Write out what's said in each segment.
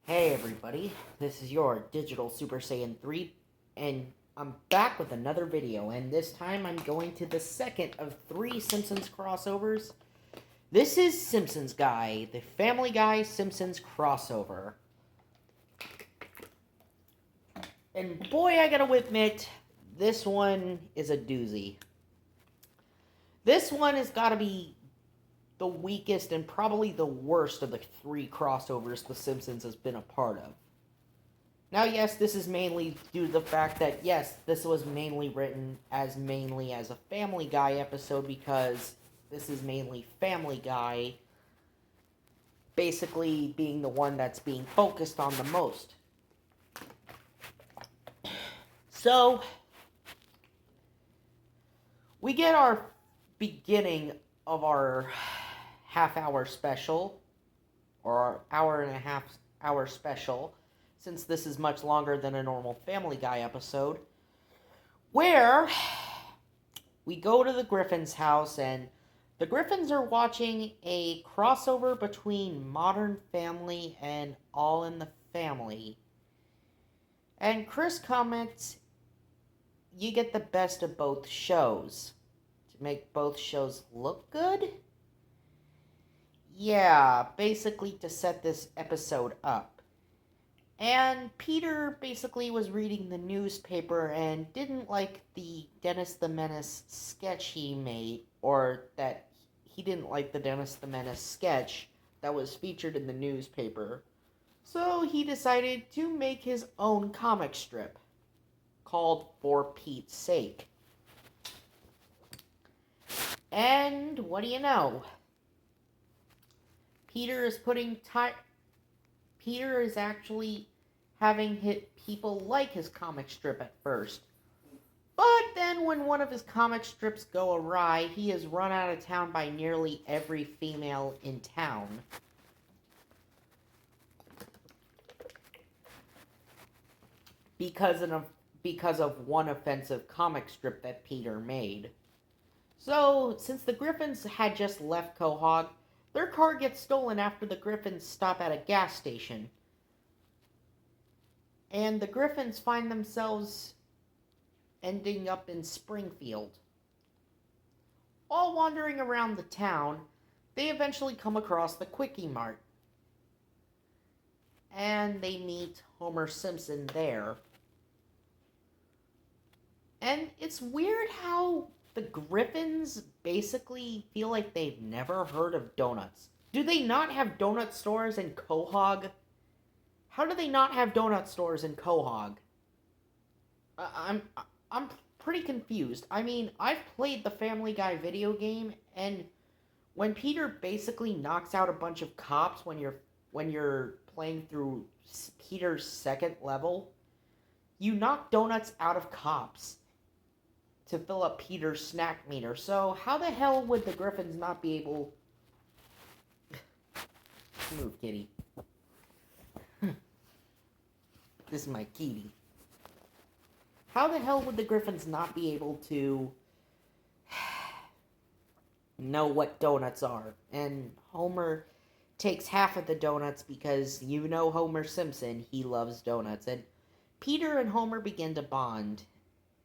Hey everybody, this is your Digital Super Saiyan 3, and I'm back with another video, and this time I'm going to the second of three Simpsons crossovers. This is Simpsons Guy, the Family Guy Simpsons crossover. And boy, I gotta admit, this one is a doozy. This one has gotta be the weakest and probably the worst of the three crossovers The Simpsons has been a part of. Now, yes, this is mainly due to the fact that, yes, this was mainly written as a Family Guy episode because this is mainly Family Guy basically being the one that's being focused on the most. So, we get our beginning of our half-hour special, or our hour-and-a-half-hour special, since this is much longer than a normal Family Guy episode, where we go to the Griffin's house, and the Griffins are watching a crossover between Modern Family and All in the Family. And Chris comments, you get the best of both shows. To make both shows look good? Yeah, basically to set this episode up. And Peter basically was reading the newspaper and didn't like the Dennis the Menace sketch he made, or that he didn't like the Dennis the Menace sketch that was featured in the newspaper. So he decided to make his own comic strip called For Pete's Sake. And what do you know? Peter is actually having hit people like his comic strip at first. But then when one of his comic strips go awry, he is run out of town by nearly every female in town. Because of one offensive comic strip that Peter made. So, since the Griffins had just left Quahog, their car gets stolen after the Griffins stop at a gas station. And the Griffins find themselves ending up in Springfield. While wandering around the town, they eventually come across the Quickie Mart. And they meet Homer Simpson there. And it's weird how the Griffins basically feel like they've never heard of donuts. Do they not have donut stores in Quahog? How do they not have donut stores in Quahog? I'm pretty confused. I mean, I've played the Family Guy video game, and when Peter basically knocks out a bunch of cops when you're playing through Peter's second level, you knock donuts out of cops to fill up Peter's snack meter. So how the hell would the Griffins not be able... Move, kitty. This is my kitty. How the hell would the Griffins not be able to know what donuts are? And Homer takes half of the donuts because you know Homer Simpson, he loves donuts. And Peter and Homer begin to bond.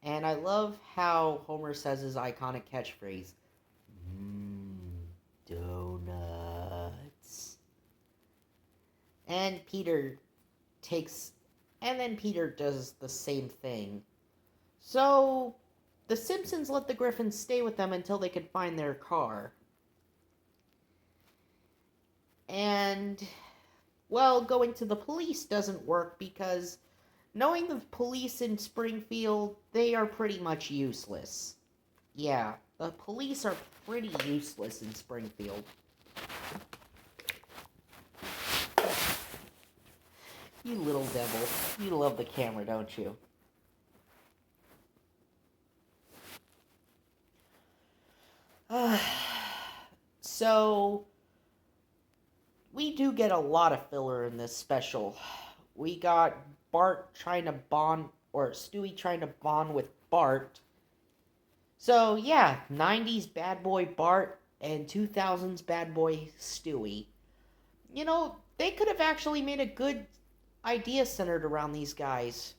And I love how Homer says his iconic catchphrase, donuts. And then Peter does the same thing. So, the Simpsons let the Griffins stay with them until they could find their car. And, well, going to the police doesn't work because knowing the police in Springfield, they are pretty much useless. Yeah, the police are pretty useless in Springfield. You little devil. You love the camera, don't you? So, we do get a lot of filler in this special. We got Bart trying to bond, or Stewie trying to bond with Bart. So, yeah, 90s bad boy Bart and 2000s bad boy Stewie. You know, they could have actually made a good idea centered around these guys.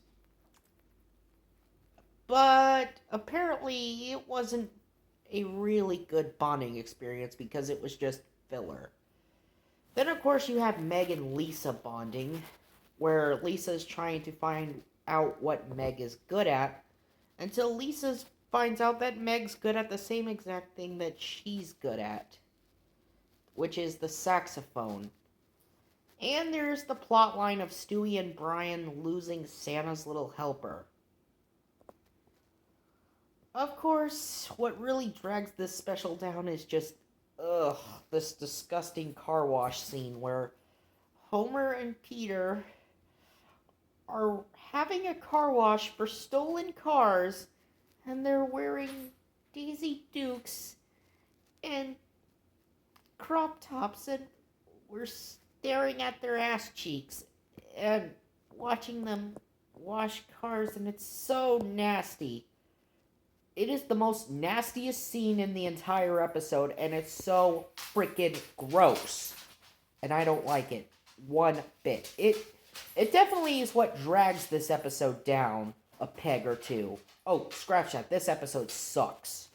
But apparently it wasn't a really good bonding experience because it was just filler. Then, of course, you have Meg and Lisa bonding, where Lisa's trying to find out what Meg is good at, until Lisa finds out that Meg's good at the same exact thing that she's good at, which is the saxophone. And there's the plot line of Stewie and Brian losing Santa's little helper. Of course, what really drags this special down is just, this disgusting car wash scene where Homer and Peter are having a car wash for stolen cars, and they're wearing Daisy Dukes and crop tops, and we're staring at their ass cheeks and watching them wash cars, and it's so nasty. It is the most nastiest scene in the entire episode, and it's so freaking gross. And I don't like it one bit. It definitely is what drags this episode down a peg or two. Oh, scratch that. This episode sucks.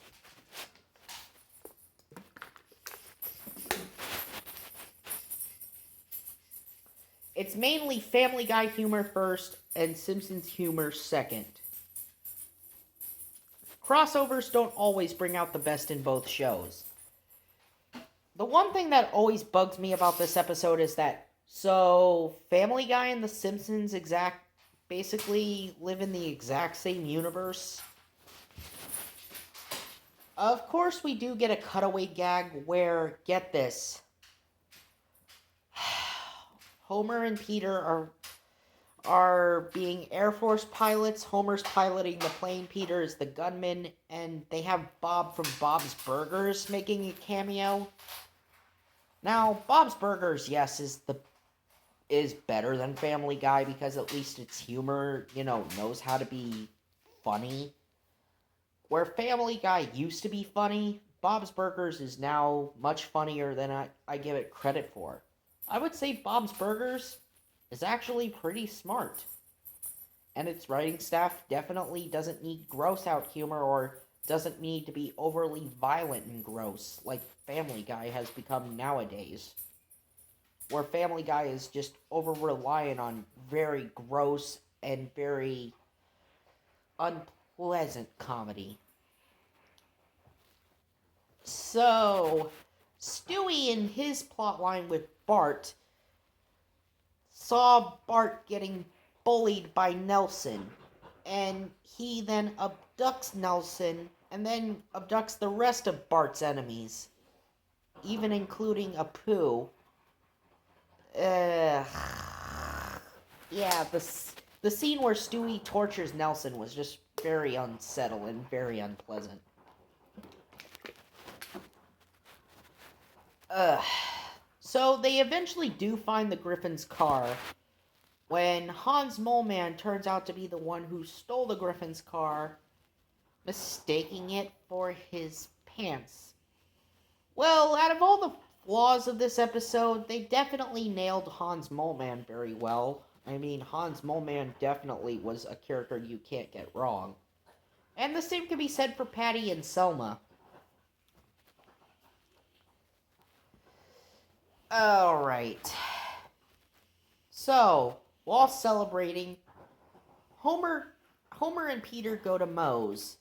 It's mainly Family Guy humor first and Simpsons humor second. Crossovers don't always bring out the best in both shows. The one thing that always bugs me about this episode is that, so Family Guy and The Simpsons basically live in the exact same universe. Of course, we do get a cutaway gag where, get this, Homer and Peter are being Air Force pilots. Homer's piloting the plane, Peter is the gunman, and they have Bob from Bob's Burgers making a cameo. Now, Bob's Burgers, yes, is better than Family Guy because at least its humor, knows how to be funny. Where Family Guy used to be funny, Bob's Burgers is now much funnier than I give it credit for. I would say Bob's Burgers is actually pretty smart. And its writing staff definitely doesn't need gross out humor or doesn't need to be overly violent and gross like Family Guy has become nowadays. Where Family Guy is just over reliant on very gross and very unpleasant comedy. So, Stewie in his plotline with Bart saw Bart getting bullied by Nelson, and he then abducts Nelson and then abducts the rest of Bart's enemies, even including Apu. Yeah, the scene where Stewie tortures Nelson was just very unsettling and very unpleasant. So they eventually do find the Griffin's car when Hans Moleman turns out to be the one who stole the Griffin's car, mistaking it for his pants. Well, out of all the flaws of this episode, they definitely nailed Hans Moleman very well. I mean, Hans Moleman definitely was a character you can't get wrong. And the same can be said for Patty and Selma. Alright. So, while celebrating, Homer and Peter go to Moe's.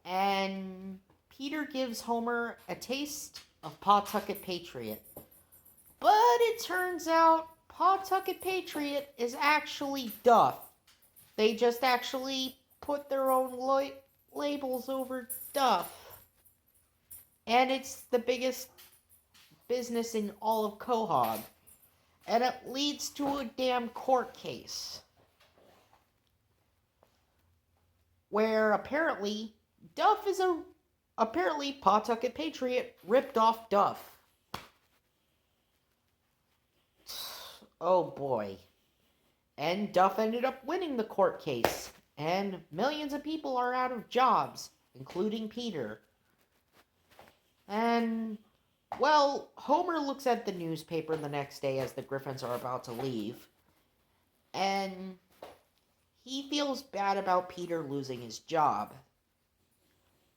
And Peter gives Homer a taste of Pawtucket Patriot. But it turns out Pawtucket Patriot is actually Duff. They just actually put their own labels over Duff. And it's the biggest business in all of Quahog. And it leads to a damn court case. Where apparently Pawtucket Patriot ripped off Duff. Oh boy. And Duff ended up winning the court case. And millions of people are out of jobs, including Peter. And, well, Homer looks at the newspaper the next day as the Griffins are about to leave. And he feels bad about Peter losing his job.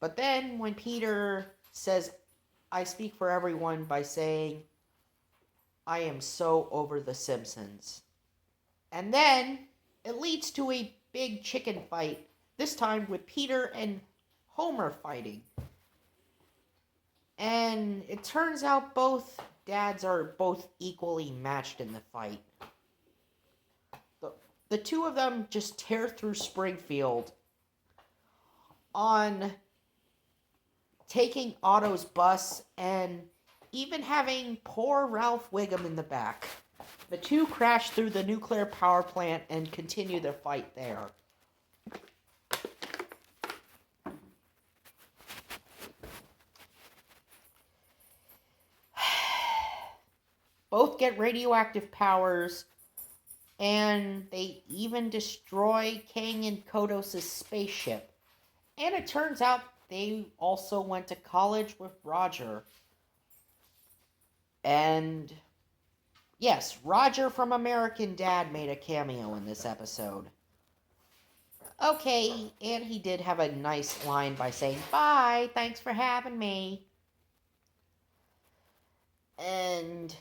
But then when Peter says, I speak for everyone by saying, I am so over the Simpsons. And then it leads to a big chicken fight, this time with Peter and Homer fighting. And it turns out both dads are both equally matched in the fight. The two of them just tear through Springfield on taking Otto's bus and even having poor Ralph Wiggum in the back. The two crash through the nuclear power plant and continue their fight there. Both get radioactive powers, and they even destroy Kang and Kodos' spaceship. And it turns out they also went to college with Roger. And yes, Roger from American Dad made a cameo in this episode. Okay, and he did have a nice line by saying, bye, thanks for having me. And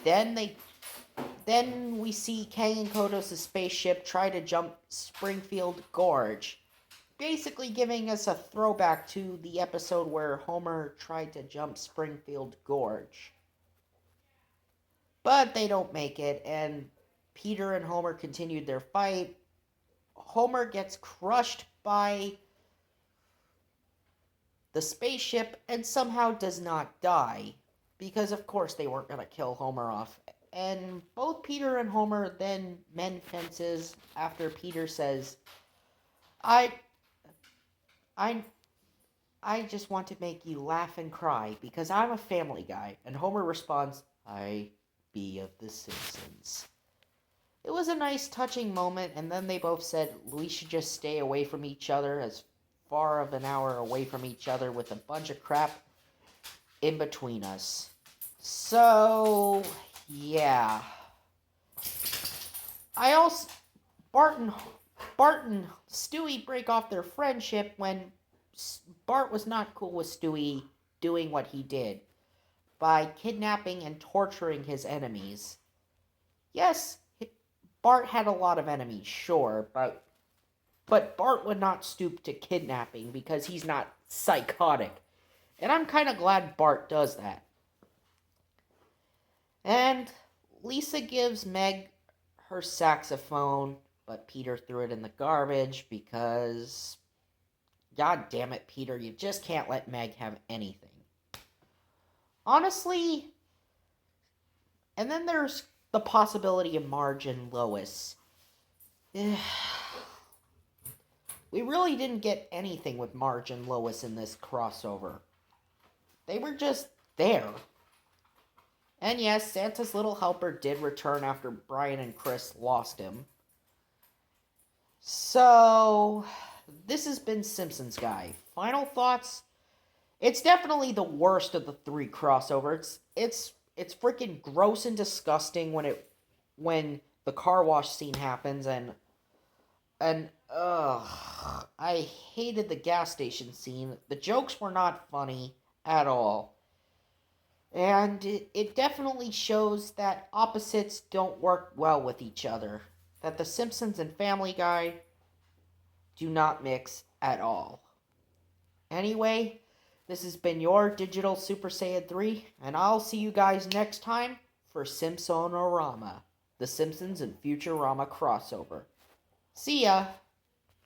then we see Kang and Kodos' spaceship try to jump Springfield Gorge, basically giving us a throwback to the episode where Homer tried to jump Springfield Gorge. But they don't make it, and Peter and Homer continued their fight. Homer gets crushed by the spaceship and somehow does not die, because of course they weren't going to kill Homer off. And both Peter and Homer then mend fences after Peter says, I just want to make you laugh and cry because I'm a family guy. And Homer responds, I be of the Simpsons. It was a nice touching moment, and then they both said we should just stay away from each other, as far of an hour away from each other with a bunch of crap in between us. So, yeah. Bart and Stewie break off their friendship when Bart was not cool with Stewie doing what he did by kidnapping and torturing his enemies. Yes, Bart had a lot of enemies, sure, but Bart would not stoop to kidnapping because he's not psychotic. And I'm kind of glad Bart does that. And Lisa gives Meg her saxophone, but Peter threw it in the garbage because, God damn it, Peter, you just can't let Meg have anything. Honestly, and then there's the possibility of Marge and Lois. We really didn't get anything with Marge and Lois in this crossover. They were just there. And yes, Santa's Little Helper did return after Brian and Chris lost him. So, this has been Simpsons Guy. Final thoughts? It's definitely the worst of the three crossovers. It's freaking gross and disgusting when the car wash scene happens, and I hated the gas station scene. The jokes were not funny at all. And it definitely shows that opposites don't work well with each other. That the Simpsons and Family Guy do not mix at all. Anyway, this has been your Digital Super Saiyan 3, and I'll see you guys next time for Simpsonorama, the Simpsons and Futurama crossover. See ya!